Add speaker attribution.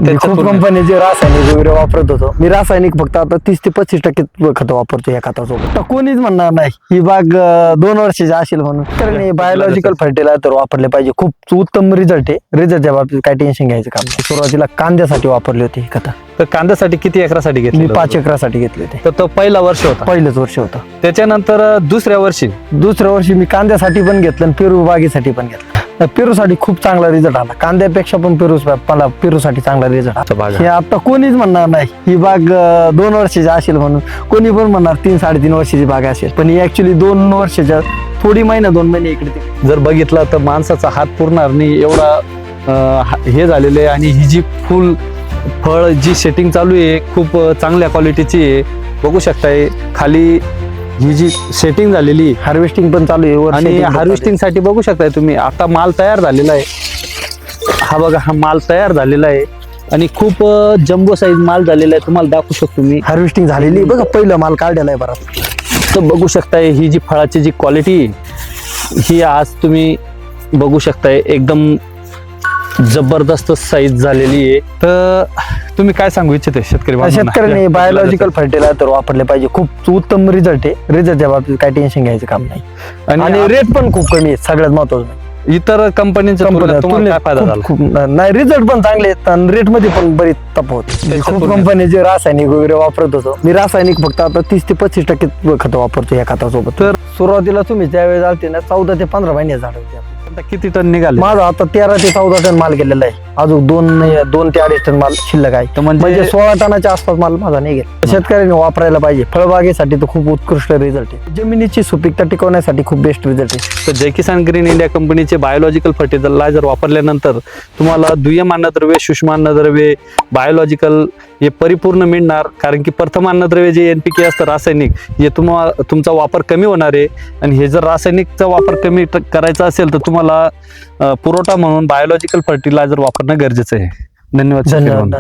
Speaker 1: खूप कंपनीचे रासायनिक वगैरे वापरत होतो मी. रासायनिक फक्त आता 30 ते 35% खत वापरतो या खतासोबत. तर कोणीच म्हणणार नाही ही बाग 2 वर्षाची असेल म्हणून. तर बायोलॉजिकल फर्टिलायझर वापरले पाहिजे. खूप उत्तम रिझल्ट आहे. रिझल्टच्या बाबतीत काही टेन्शन घ्यायचं काम नाही. सुरुवातीला कांद्यासाठी वापरली होती ही खतं.
Speaker 2: तर कांद्यासाठी किती एकरासाठी घेतली?
Speaker 1: मी 5 एकरासाठी घेतले होते.
Speaker 2: तर तो पहिला वर्ष होता.
Speaker 1: पहिलंच वर्ष होतं.
Speaker 2: त्याच्यानंतर दुसऱ्या वर्षी
Speaker 1: मी कांद्यासाठी पण घेतलं आणि पेरू बागेसाठी पण घेतलं. पेरूसाठी खूप चांगला रिझल्ट आला. कांद्यापेक्षा पण मला पेरूसाठी चांगला रिझल्ट आला. हे आता कोणीच म्हणणार नाही ही बाग 2 वर्षाची असेल म्हणून. कोणी पण म्हणणार 3-3.5 वर्षाची बाग असेल, पण ही ऍक्च्युली 2 वर्षाच्या 2 महिने इकडे तिकडे.
Speaker 2: जर बघितलं तर माणसाचा हात पुरणार नाही एवढा हे झालेले. आणि ही जी फळ जी सेटिंग चालू आहे खूप चांगल्या क्वालिटीची आहे. बघू शकताय खाली ही जी सेटिंग झालेली,
Speaker 1: हार्वेस्टिंग पण चालू आहे.
Speaker 2: आणि हार्वेस्टिंग साठी बघू शकताय तुम्ही आता माल तयार झालेला आहे. हा बघा, हा माल तयार झालेला आहे आणि खूप जम्बो साईज माल झालेला आहे. तुम्हाला दाखवू शकतो मी.
Speaker 1: हार्वेस्टिंग झालेली बघा, पहिलं माल काढलेला आहे बराच.
Speaker 2: तर बघू शकताय ही जी फळाची जी क्वालिटी ही आज तुम्ही बघू शकताय एकदम जबरदस्त साईज झालेली आहे. तर तुम्ही काय सांगू इच्छिते
Speaker 1: शेतकऱ्यांनी बायोलॉजिकल फर्टिलायझर वापरले पाहिजे. खूप उत्तम रिझल्ट आहे. रिझल्टच्या बाबतीत काही टेन्शन घ्यायचं काम नाही. आणि रेट पण खूप कमी आहे. सगळ्यात महत्वाचं
Speaker 2: इतर कंपनीच्या काय फायदा झाला
Speaker 1: नाही. रिझल्ट पण चांगले आहेत आणि रेट मध्ये पण बरीच तफावत. खूप कंपनीचे रासायनिक वगैरे वापरत होतो मी. रासायनिक फक्त आता 30 ते 35% खत वापरतो या खतासोबत. तर सुरुवातीला तुम्ही ज्यावेळेस आलते ना 14 ते 15 महिने झाड होते.
Speaker 2: किती टन निघाले?
Speaker 1: माझा आता 13 ते 14 टन माल गेलेला आहे. अजून 2 ते 2.5 टन माल शिल्लक आहे. म्हणजे 16 टनाच्या आसपास माल माझा निघेल. शेतकऱ्यांनी वापरायला पाहिजे. फळबागेसाठी तर खूप उत्कृष्ट रिझल्ट आहे. जमिनीची सुपीकता टिकवण्यासाठी खूप बेस्ट रिझल्ट आहे.
Speaker 2: तर जय किसान ग्रीन इंडिया कंपनीचे बायोलॉजिकल फर्टिलायझर वापरल्यानंतर तुम्हाला दुय्यम अन्नद्रव्ये, सूक्ष्म अन्नद्रव्ये, बायोलॉजिकल हे परिपूर्ण मिळणार. कारण की प्रथम अन्नद्रव्य जे NPK असतं रासायनिक, हे तुमचा वापर कमी होणार आहे. आणि हे जर रासायनिकचा वापर कमी करायचा असेल तर तुम्हाला पुरवठा म्हणून बायोलॉजिकल फर्टिलायझर वापरणं गरजेचं आहे. धन्यवाद.